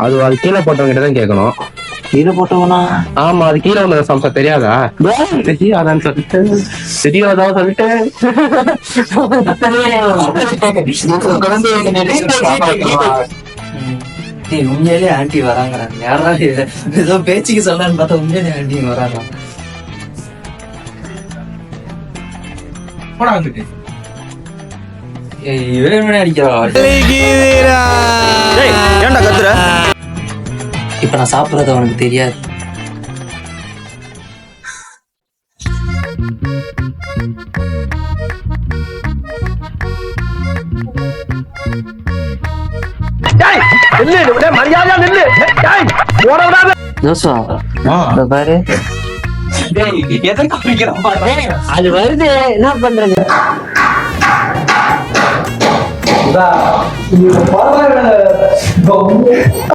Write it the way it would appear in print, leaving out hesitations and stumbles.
அது கீழே போட்டவங்க கிட்ட தான் கேட்கணும். கீழே போட்டவனா? ஆமா, அது கீழே வந்த சம்சா தெரியாதா? தெரியாதான்னு சொல்லிட்டு தெரியாதான் சொல்லிட்டு உண்மையிலே ஆண்டி வராங்கிறாங்க. யாரா ஏதோ பேச்சுக்கு சொல்லலான்னு பார்த்தா உண்மையிலே ஆண்டி வராங்க. இப்ப நான் சாப்பிடறது அவனுக்கு தெரியாது. ஜோசா பாரு, அது வருது, என்ன பண்றது?